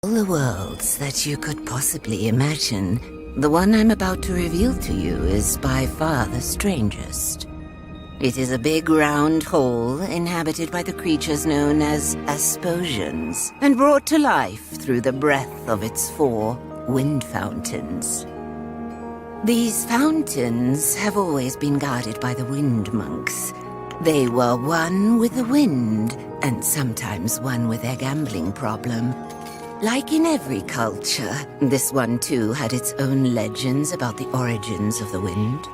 All the worlds that you could possibly imagine, the one I'm about to reveal to you is by far the strangest. It is a big round hole inhabited by the creatures known as Asposians, and brought to life through the breath of its 4 wind fountains. These fountains have always been guarded by the wind monks. They were one with the wind, and sometimes one with their gambling problem. Like in every culture, this one too had its own legends about the origins of the wind.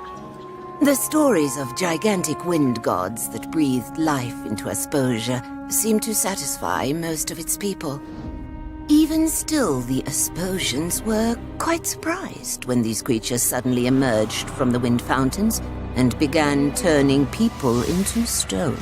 The stories of gigantic wind gods that breathed life into Asposia seemed to satisfy most of its people. Even still, the Asposians were quite surprised when these creatures suddenly emerged from the wind fountains and began turning people into stone.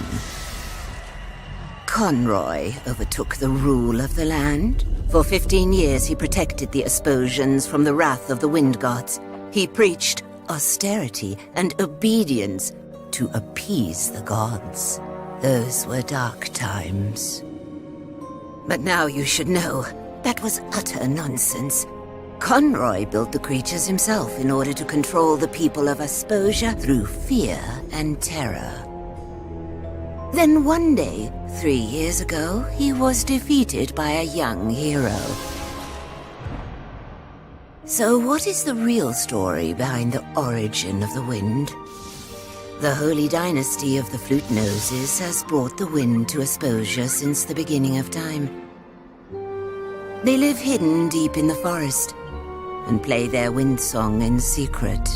Conroy overtook the rule of the land. For 15 years he protected the Asposians from the wrath of the wind gods. He preached austerity and obedience to appease the gods. Those were dark times. But now you should know, that was utter nonsense. Conroy built the creatures himself in order to control the people of Asposia through fear and terror. Then one day, 3 years ago, he was defeated by a young hero. So what is the real story behind the origin of the wind? The holy dynasty of the Flute Noses has brought the wind to Asposia since the beginning of time. They live hidden deep in the forest and play their wind song in secret.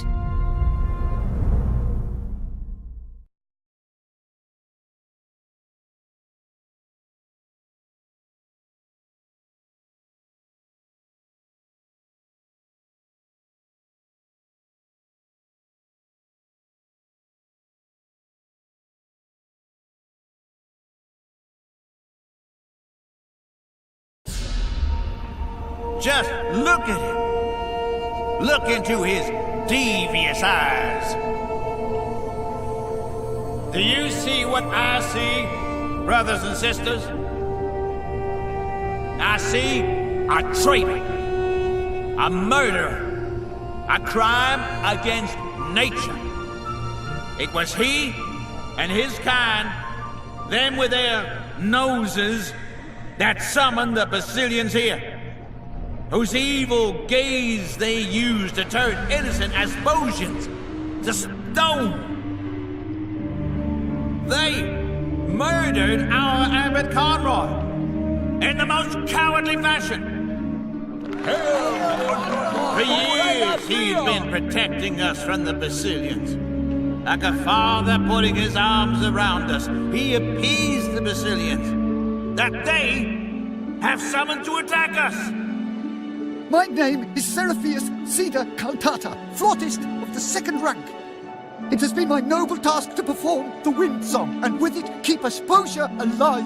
Just look at him. Look into his devious eyes. Do you see what I see, brothers and sisters? I see a traitor, a murderer, a crime against nature. It was he and his kind, them with their noses, that summoned the Basilians here, whose evil gaze they used to turn innocent Asposians to stone. They murdered our Abbot Conroy in the most cowardly fashion. For years he'd been protecting us from the Basilians. Like a father putting his arms around us, he appeased the Basilians that they have summoned to attack us. My name is Seraphius Cedar Cantata, flautist of the 2nd rank. It has been my noble task to perform the wind song, and with it keep Asposia alive.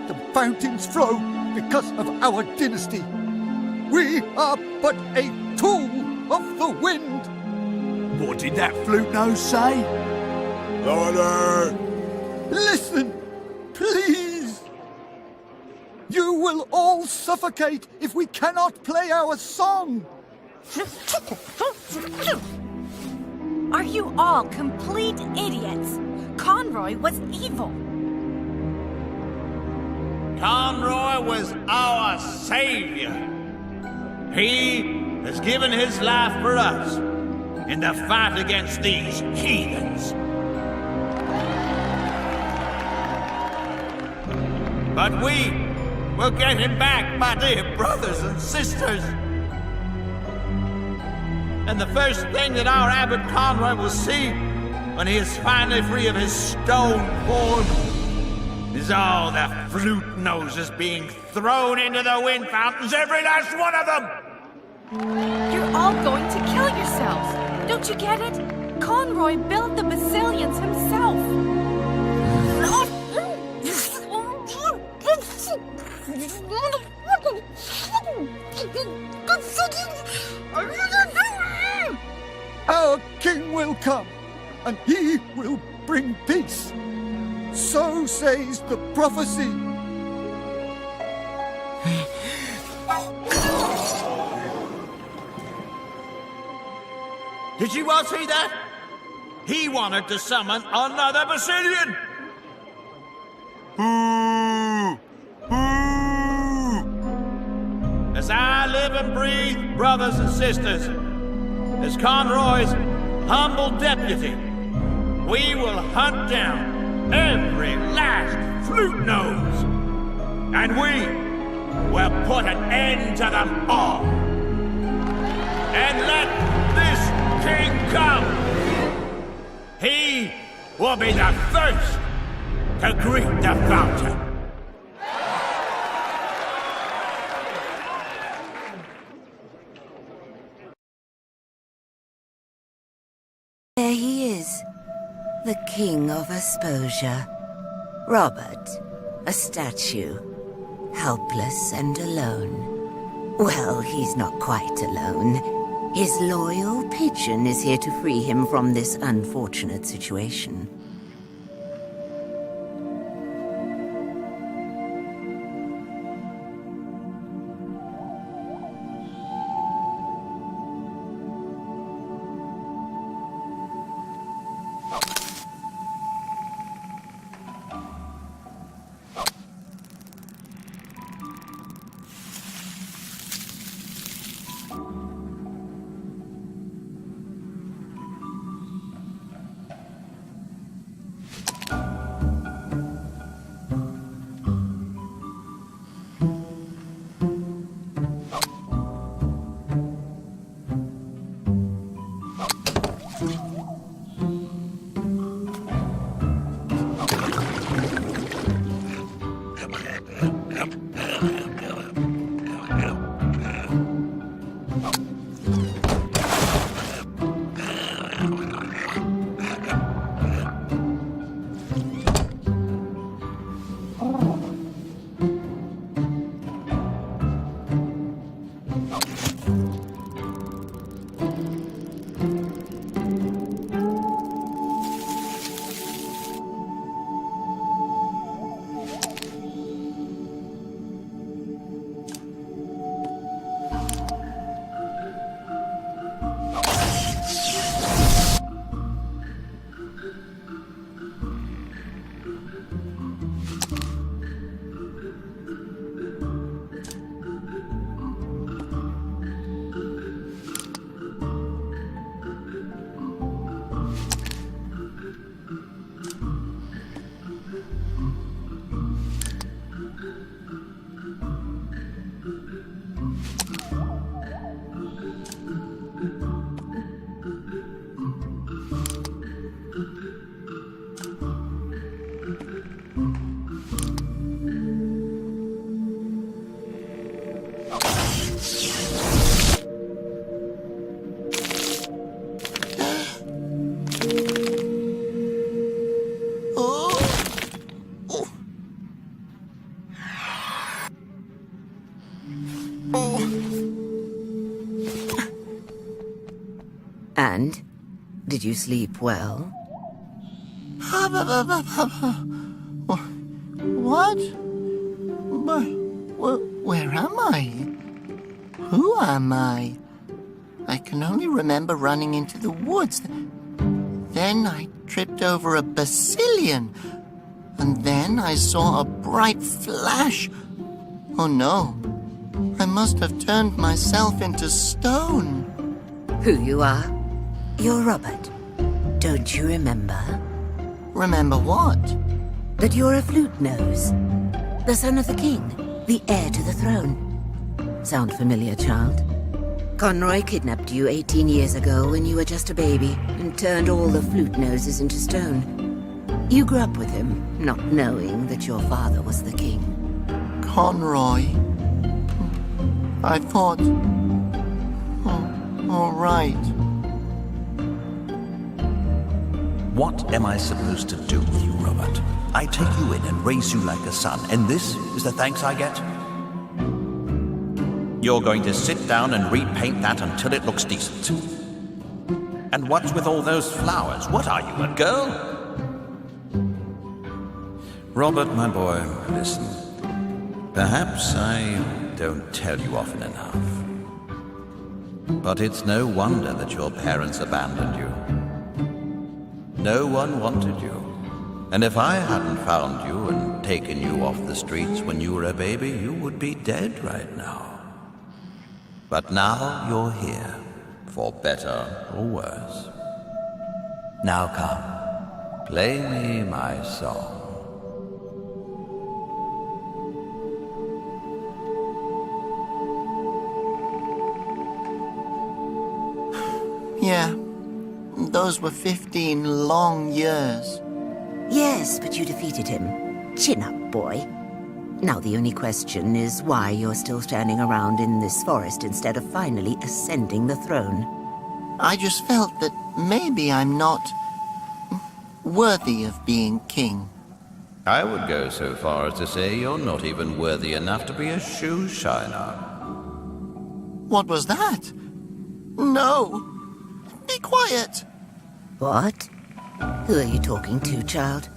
The fountains flow because of our dynasty. We are but a tool of the wind. What did that flute nose say? Order! Listen, please. You will all suffocate if we cannot play our song. Are you all complete idiots? Conroy was evil. Conroy was our savior. He has given his life for us in the fight against these heathens. But we will get him back, my dear brothers and sisters. And the first thing that our Abbot Conroy will see when he is finally free of his stone form is all the flute noses being thrown into the wind fountains, every last one of them! You're all going to kill yourselves. Don't you get it? Conroy built the Basilians himself. Our king will come, and he will bring peace. So says the prophecy. Did you all see that? He wanted to summon another Basilian! As I live and breathe, brothers and sisters, as Conroy's humble deputy, we will hunt down every last flute nose, and we will put an end to them all. And let this king come. He will be the first to greet the fountain. There he is, the King of Asposia. Robert, a statue, helpless and alone. Well, he's not quite alone. His loyal pigeon is here to free him from this unfortunate situation. And? Did you sleep well? What? Where am I? Who am I? I can only remember running into the woods. Then I tripped over a Basilian. And then I saw a bright flash. Oh no. I must have turned myself into stone. Who you are? You're Robert. Don't you remember? Remember what? That you're a flute nose. The son of the king. The heir to the throne. Sound familiar, child? Conroy kidnapped you 18 years ago when you were just a baby and turned all the flute noses into stone. You grew up with him, not knowing that your father was the king. Conroy. I thought... Oh, all right. What am I supposed to do with you, Robert? I take you in and raise you like a son, and this is the thanks I get? You're going to sit down and repaint that until it looks decent. And what's with all those flowers? What are you, a girl? Robert, my boy, listen. Perhaps I don't tell you often enough. But it's no wonder that your parents abandoned you. No one wanted you. And if I hadn't found you and taken you off the streets when you were a baby, you would be dead right now. But now you're here, for better or worse. Now come, play me my song. Yeah, those were 15 long years. Yes, but you defeated him. Chin up, boy. Now the only question is why you're still standing around in this forest instead of finally ascending the throne. I just felt that maybe I'm not worthy of being king. I would go so far as to say you're not even worthy enough to be a shoe shiner. What was that? No! Be quiet! What? Who are you talking to, child?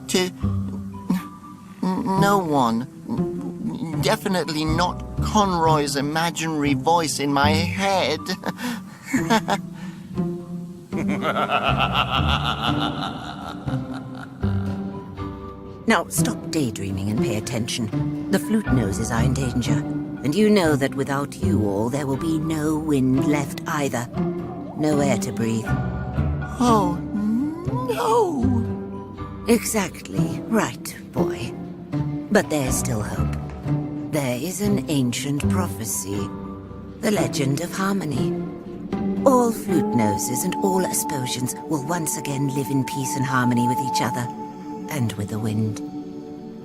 To... no one. Definitely not Conroy's imaginary voice in my head. Now, stop daydreaming and pay attention. The flute noses are in danger. And you know that without you all, there will be no wind left either. No air to breathe. Oh, no! Exactly. Right, boy. But there's still hope. There is an ancient prophecy. The legend of harmony. All flute noses and all Asposians will once again live in peace and harmony with each other. And with the wind.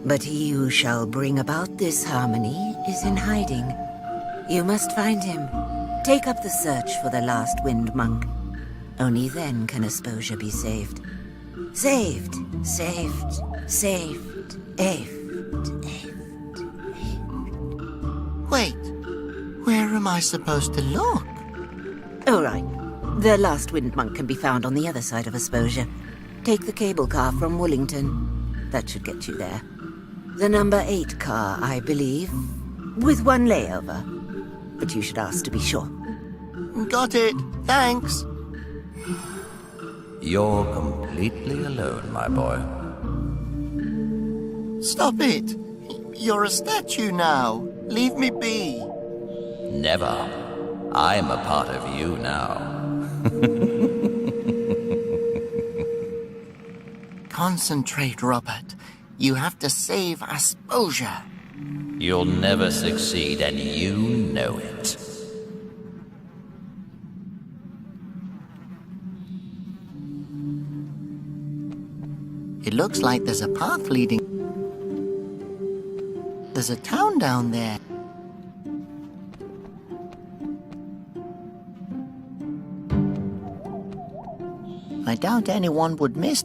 But he who shall bring about this harmony is in hiding. You must find him. Take up the search for the last wind monk. Only then can Asposia be saved. Saved, saved, saved, saved. Wait, where am I supposed to look? Oh, right. The last wind monk can be found on the other side of Asposia. Take the cable car from Woolington. That should get you there. The number 8 car, I believe. With one layover. But you should ask to be sure. Got it. Thanks. You're completely alone, my boy. Stop it. You're a statue now. Leave me be. Never. I'm a part of you now. Concentrate, Robert. You have to save Asposia. You'll never succeed, and you know it. It looks like there's a path leading... There's a town down there. I doubt anyone would miss...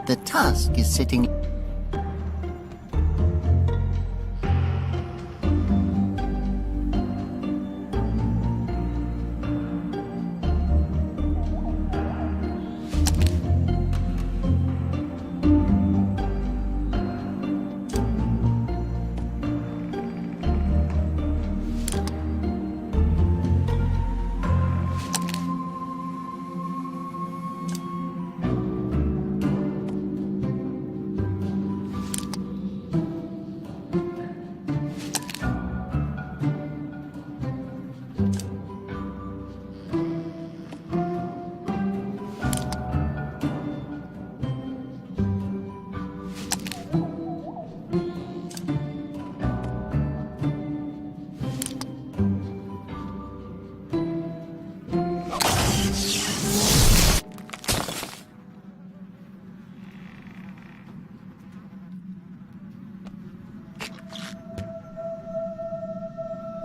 The tusk is sitting...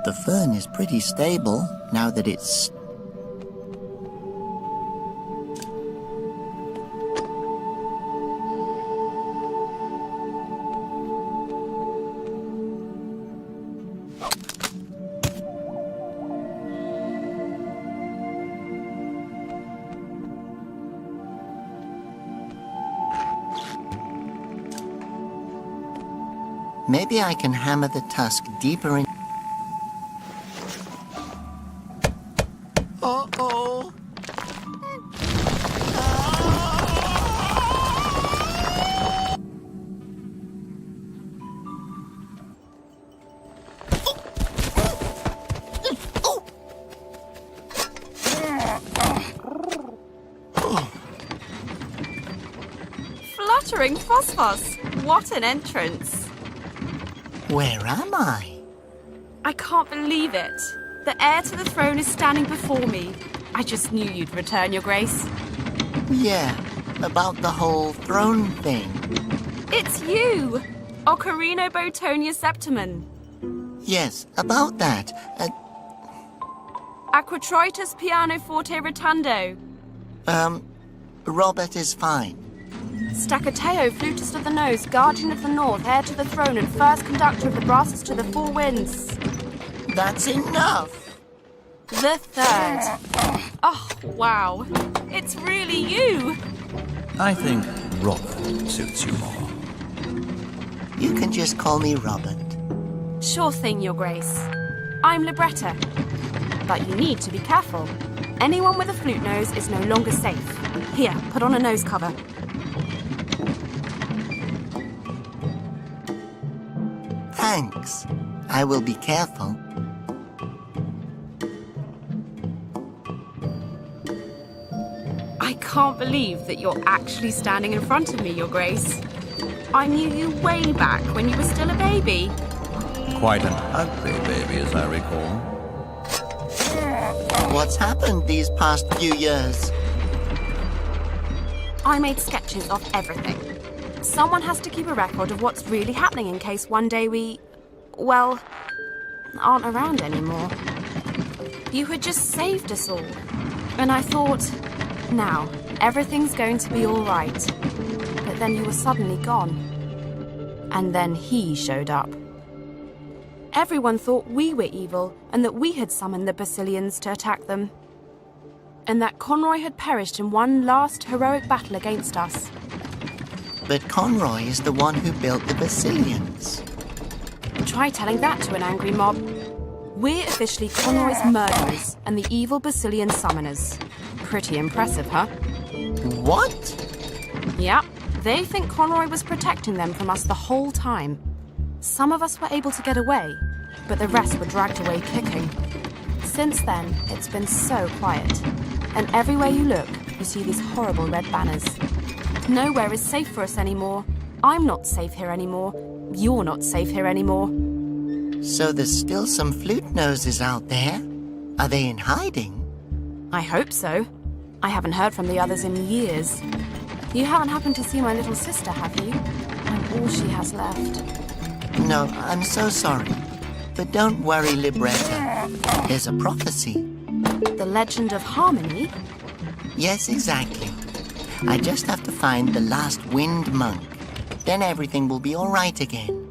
The fern is pretty stable now that it's... Maybe I can hammer the tusk deeper in... Uh-oh! Fluttering Phosphos! What an entrance! Where am I? I can't believe it. The heir to the throne is standing before me. I just knew you'd return, Your Grace. Yeah, about the whole throne thing. It's you! Ocarino Botonia Septimon. Yes, about that. Aquatritus Pianoforte Rotundo. Robert is fine. Staccateo, flutist of the nose, guardian of the north, heir to the throne, and first conductor of the brasses to the four winds. That's enough! The third. Oh, wow. It's really you! I think Robert suits you more. You can just call me Robert. Sure thing, Your Grace. I'm Libretta. But you need to be careful. Anyone with a flute nose is no longer safe. Here, put on a nose cover. Thanks. I will be careful. I can't believe that you're actually standing in front of me, Your Grace. I knew you way back when you were still a baby. Quite an ugly baby, as I recall. What's happened these past few years? I made sketches of everything. Someone has to keep a record of what's really happening in case one day we, well, aren't around anymore. You had just saved us all. And I thought, now, everything's going to be all right. But then you were suddenly gone. And then he showed up. Everyone thought we were evil and that we had summoned the Basilians to attack them. And that Conroy had perished in one last heroic battle against us. But Conroy is the one who built the Basilians. Try telling that to an angry mob. We're officially Conroy's murderers and the evil Basilian summoners. Pretty impressive, huh? What? Yep, they think Conroy was protecting them from us the whole time. Some of us were able to get away, but the rest were dragged away kicking. Since then, it's been so quiet. And everywhere you look, you see these horrible red banners. Nowhere is safe for us anymore. I'm not safe here anymore. You're not safe here anymore. So there's still some flute noses out there? Are they in hiding? I hope so. I haven't heard from the others in years. You haven't happened to see my little sister, have you? I'm all she has left. No, I'm so sorry. But don't worry, Libretta. There's a prophecy. The legend of Harmony? Yes, exactly. I just have to find the last wind monk. Then everything will be all right again.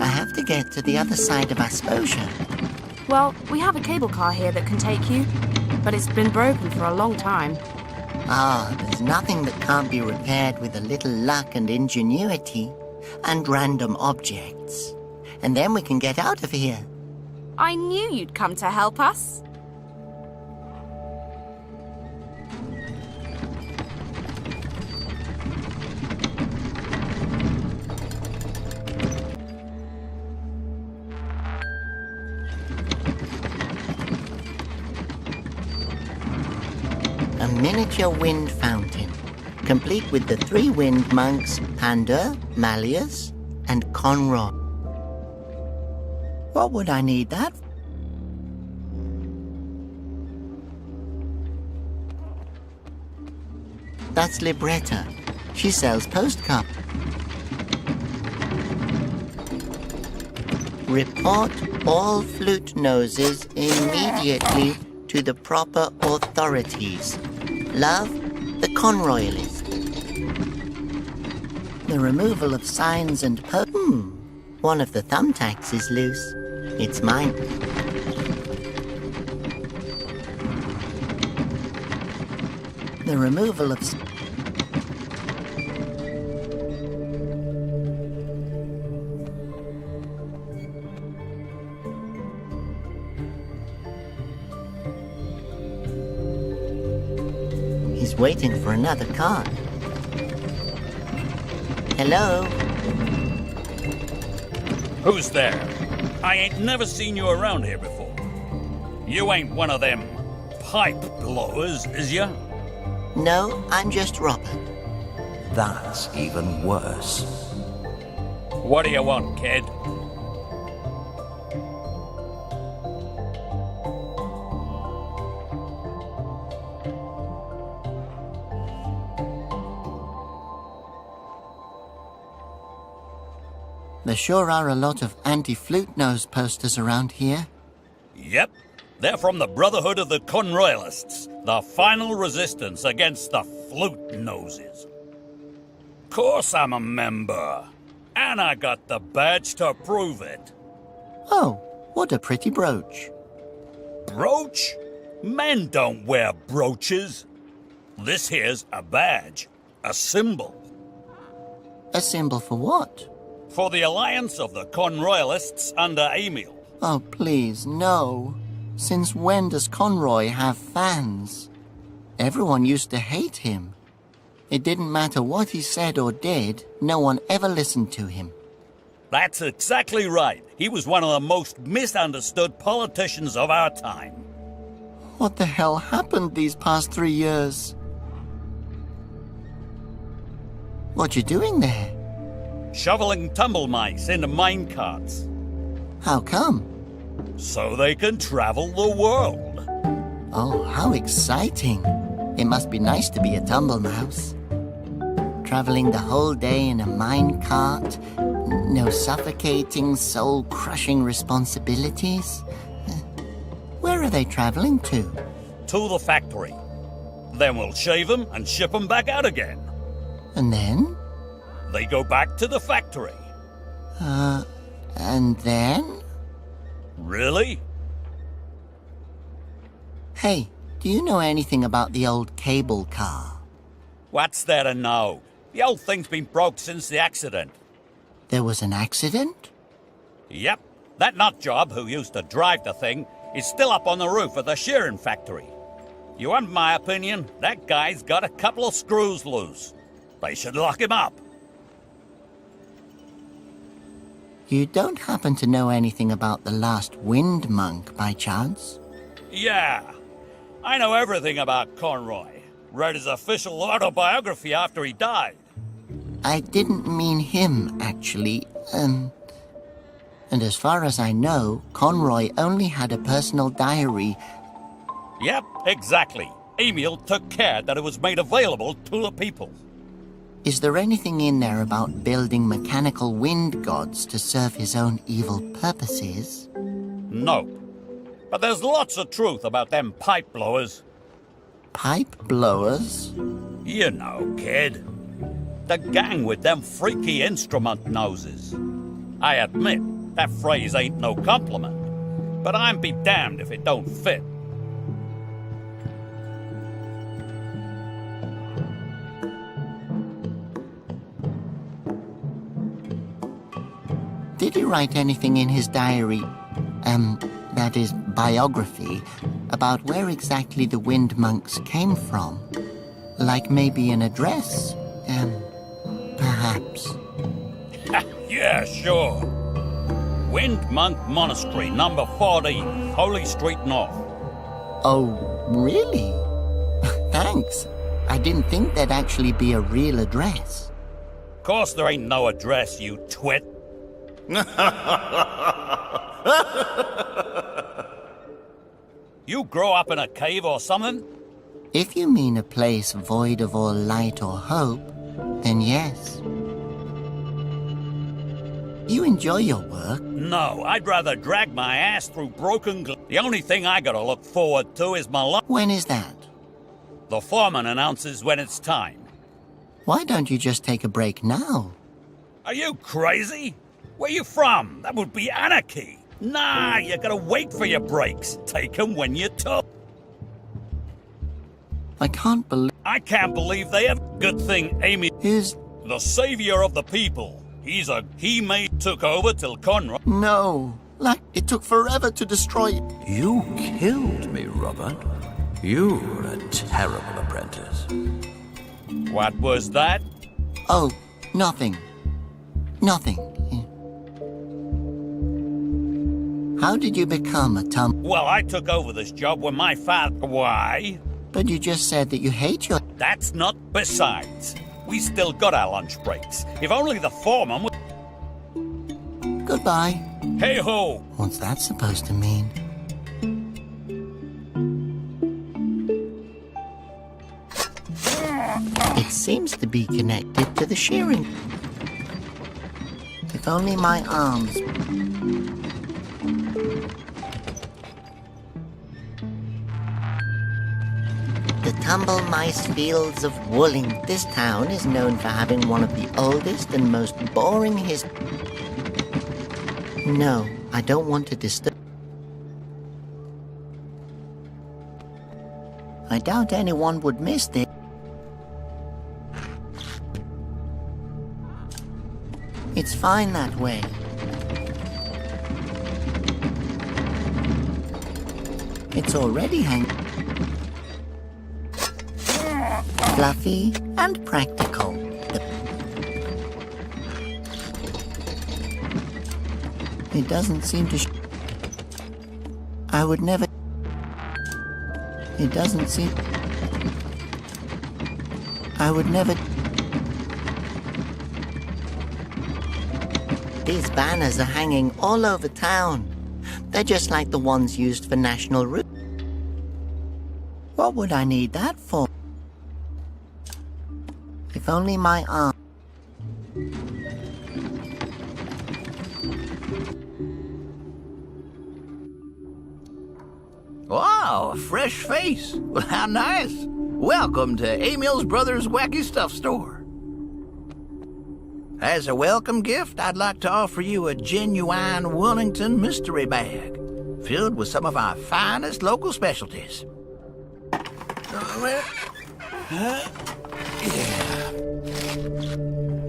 I have to get to the other side of Asposia. Well, we have a cable car here that can take you, but it's been broken for a long time. Ah, there's nothing that can't be repaired with a little luck and ingenuity and random objects. And then we can get out of here. I knew you'd come to help us. A miniature wind fountain, complete with the 3 wind monks, Pandur, Malleus, and Conroy. What would I need that for? That's Libretta. She sells postcards. Report all flute noses immediately to the proper authorities. Love, the Conroyalist. The removal of signs and one of the thumbtacks is loose. It's mine. The removal of... waiting for another car. Hello? Who's there? I ain't never seen you around here before. You ain't one of them pipe blowers, is ya? No, I'm just Robert. That's even worse. What do you want, kid? There sure are a lot of anti-flute nose posters around here. Yep. They're from the Brotherhood of the Conroyalists, the final resistance against the flute noses. Course I'm a member. And I got the badge to prove it. Oh, what a pretty brooch. Brooch? Men don't wear brooches. This here's a badge, a symbol. A symbol for what? For the alliance of the Conroyalists under Emil. Oh, please, no. Since when does Conroy have fans? Everyone used to hate him. It didn't matter what he said or did, no one ever listened to him. That's exactly right. He was one of the most misunderstood politicians of our time. What the hell happened these past 3 years? What you doing there? Shoveling tumble mice into mine carts. How come? So they can travel the world. Oh, how exciting. It must be nice to be a tumble mouse. Traveling the whole day in a mine cart. No suffocating, soul-crushing responsibilities. Where are they traveling to? To the factory. Then we'll shave them and ship them back out again. And then? They go back to the factory. And then? Really? Hey, do you know anything about the old cable car? What's there to know? The old thing's been broke since the accident. There was an accident? Yep. That nutjob who used to drive the thing is still up on the roof of the shearing factory. You want my opinion? That guy's got a couple of screws loose. They should lock him up. You don't happen to know anything about the last wind monk, by chance? Yeah. I know everything about Conroy. Read his official autobiography after he died. I didn't mean him, actually. And as far as I know, Conroy only had a personal diary. Yep, exactly. Emil took care that it was made available to the people. Is there anything in there about building mechanical wind gods to serve his own evil purposes? No. But there's lots of truth about them pipe blowers. Pipe blowers? You know, kid. The gang with them freaky instrument noses. I admit, that phrase ain't no compliment. But I'm be damned if it don't fit. Did he write anything in his diary, that is, biography, about where exactly the wind monks came from? Like maybe an address, perhaps. Yeah, sure. Wind Monk Monastery, number 14, Holy Street North. Oh, really? Thanks. I didn't think there'd actually be a real address. Course there ain't no address, you twit. You grow up in a cave or something? If you mean a place void of all light or hope, then yes. You enjoy your work? No, I'd rather drag my ass through broken glass. The only thing I gotta look forward to is my lunch. When is that? The foreman announces when it's time. Why don't you just take a break now? Are you crazy? Where you from? That would be anarchy. Nah, you gotta wait for your breaks. Take 'em when you're tough. I can't believe... I can't believe they have... Good thing Amy... Is... the savior of the people. He took over till Conroy... No. Like, it took forever to destroy... You killed me, Robert. You're a terrible apprentice. What was that? Oh, nothing. Nothing. How did you become a Well, I took over this job when my father... Why? But you just said that you hate your... That's not besides. We still got our lunch breaks. If only the foreman would... Goodbye. Hey-ho! What's that supposed to mean? It seems to be connected to the shearing. If only my arms... The Tumble Mice Fields of Wooling. This town is known for having one of the oldest and most boring No, I don't want to disturb... I doubt anyone would miss this. It's fine that way. It's already hanging. Fluffy and practical. It doesn't seem to I would never... It doesn't seem... I would never... These banners are hanging all over town. They're just like the ones used for National Route. What would I need that for? If only my arm... Wow, a fresh face. Well, how nice. Welcome to Emil's Brothers Wacky Stuff Store. As a welcome gift, I'd like to offer you a genuine Wellington mystery bag filled with some of our finest local specialties.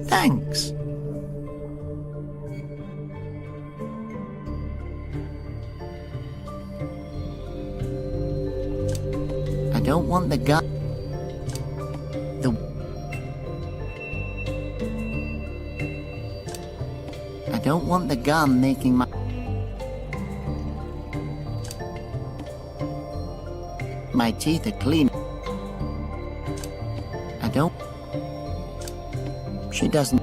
Thanks. I don't want the gun. I don't want the gum making my teeth are clean. I don't... She doesn't...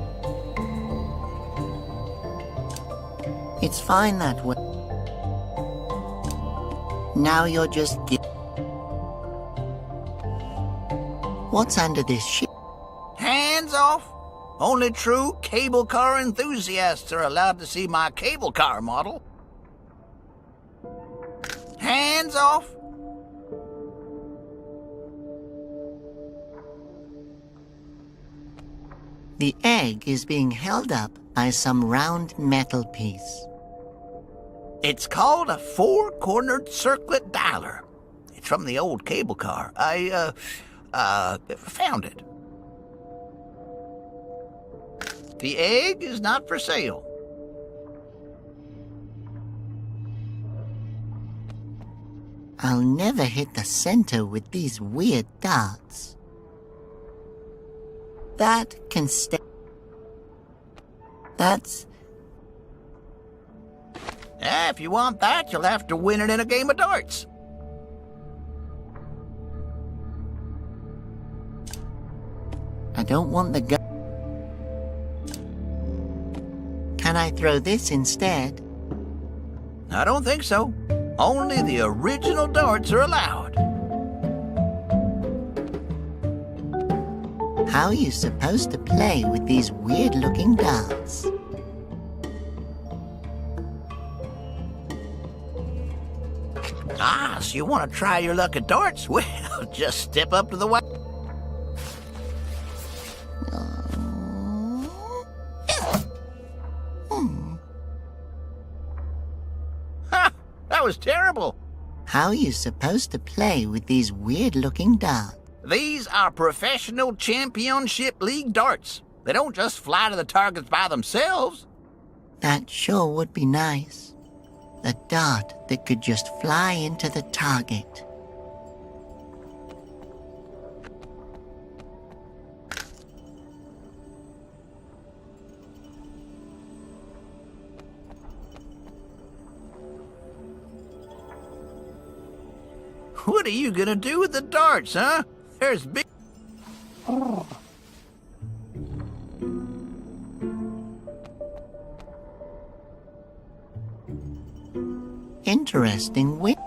It's fine that way. Now you're just... What's under this shit? Hands off! Only true cable car enthusiasts are allowed to see my cable car model. Hands off! The egg is being held up by some round metal piece. It's called a four-cornered circlet dialer. It's from the old cable car. I found it. The egg is not for sale. I'll never hit the center with these weird darts. That can stay. That's... If you want that, you'll have to win it in a game of darts. I don't want the gun. Can I throw this instead? I don't think so. Only the original darts are allowed. How are you supposed to play with these weird-looking darts? Ah, so you want to try your luck at darts? Well, just step up to the white... Ha! That was terrible. How are you supposed to play with these weird-looking darts? These are professional championship league darts. They don't just fly to the targets by themselves. That sure would be nice. A dart that could just fly into the target. are you gonna do with the darts, huh? There's big... Interesting wind.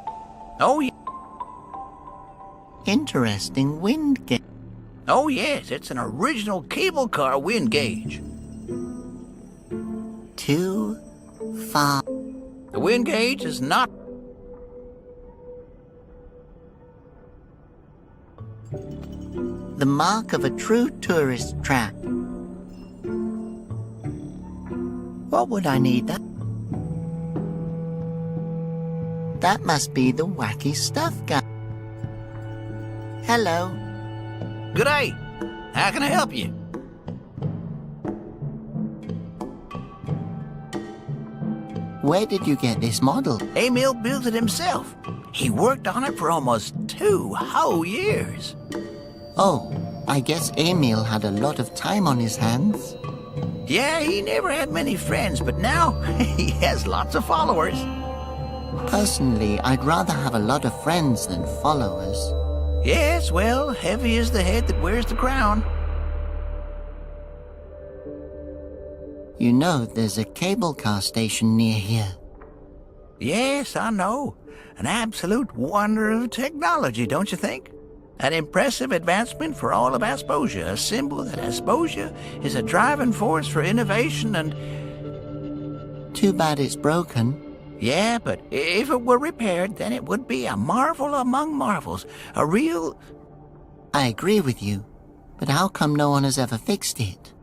Oh, yeah. Interesting wind gauge. Oh, yes, it's an original cable car wind gauge. Too far. The wind gauge is not... The mark of a true tourist trap. What would I need that? That must be the wacky stuff guy. Hello. Good day. How can I help you? Where did you get this model? Emil built it himself. He worked on it for almost 2 whole years. Oh, I guess Emil had a lot of time on his hands. Yeah, he never had many friends, but now he has lots of followers. Personally, I'd rather have a lot of friends than followers. Yes, well, heavy is the head that wears the crown. You know, there's a cable car station near here. Yes, I know. An absolute wonder of technology, don't you think? An impressive advancement for all of Asposia, a symbol that Asposia is a driving force for innovation and... Too bad it's broken. Yeah, but if it were repaired, then it would be a marvel among marvels. A real... I agree with you, but how come no one has ever fixed it?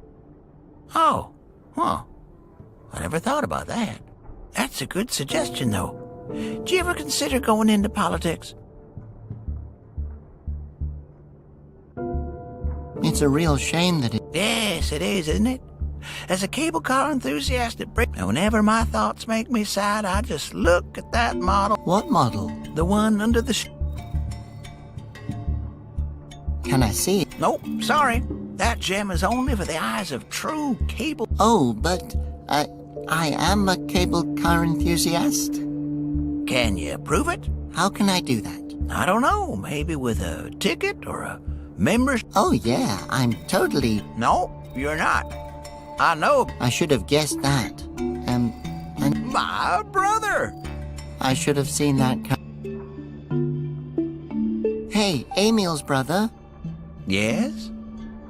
Oh, huh. I never thought about that. That's a good suggestion, though. Do you ever consider going into politics? It's a real shame that it... Yes, it is, isn't it? As a cable car enthusiast, whenever my thoughts make me sad, I just look at that model. What model? The one under the Can I see it? Nope, sorry. That gem is only for the eyes of true cable... Oh, but I am a cable car enthusiast. Can you prove it? How can I do that? I don't know. Maybe with a ticket or a membership? Oh, yeah, I'm totally... No, you're not. I know. I should have guessed that. And My brother! I should have seen that Hey, Emil's brother. Yes?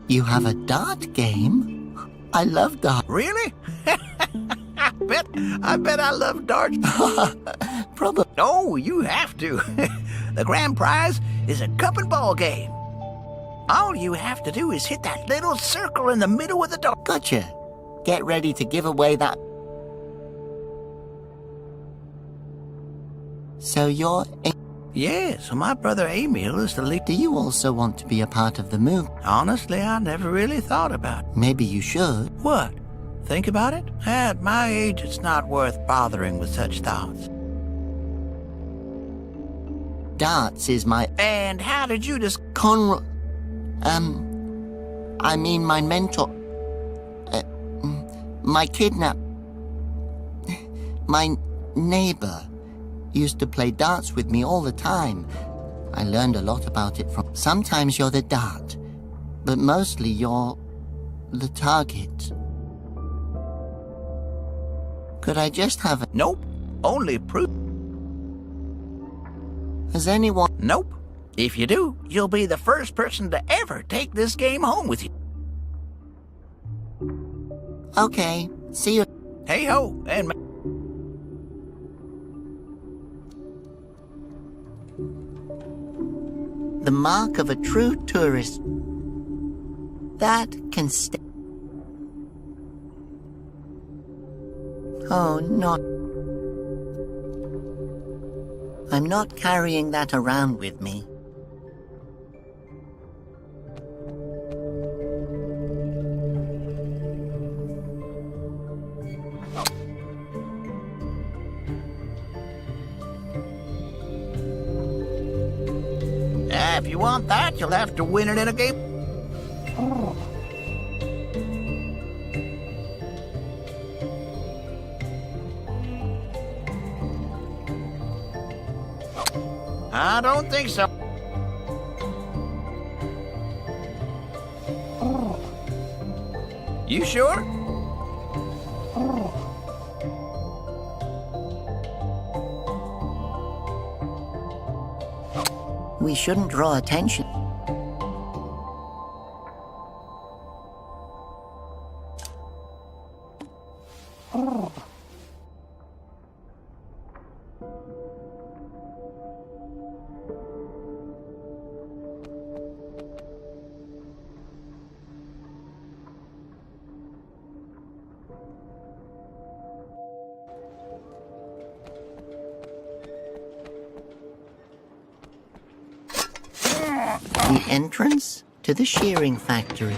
You have a dart game? I love dart. Really? I bet I love darts. Probably. Oh, you have to. The grand prize is a cup and ball game. All you have to do is hit that little circle in the middle of the dart. Gotcha. Get ready to give away that... So you're... Yes, my brother Emil is the lead. Do you also want to be a part of the move? Honestly, I never really thought about it. Maybe you should. What? Think about it? At my age, it's not worth bothering with such thoughts. Darts is my... And how did you just... I mean my mentor... my my neighbor used to play darts with me all the time. I learned a lot about it from... Sometimes you're the dart, but mostly you're the target. Could I just have a... Nope. Only proof. Has anyone... Nope. If you do, you'll be the first person to ever take this game home with you. Okay, see you... Hey ho, and... The mark of a true tourist. That can stay. Oh, no. I'm not carrying that around with me. If you want that, you'll have to win it in a game. I don't think so. You sure? We shouldn't draw attention. The entrance to the shearing factory.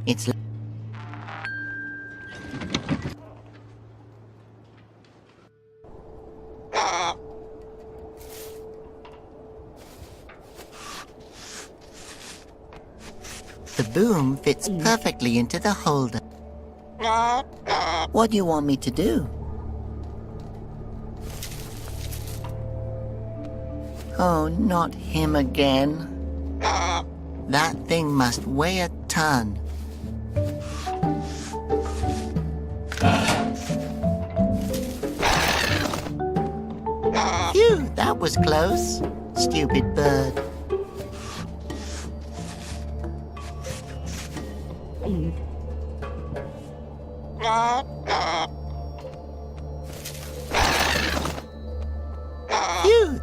It's... The boom fits perfectly into the holder. What do you want me to do? Oh, not him again. That thing must weigh a ton. Phew, that was close. Stupid bird. Phew.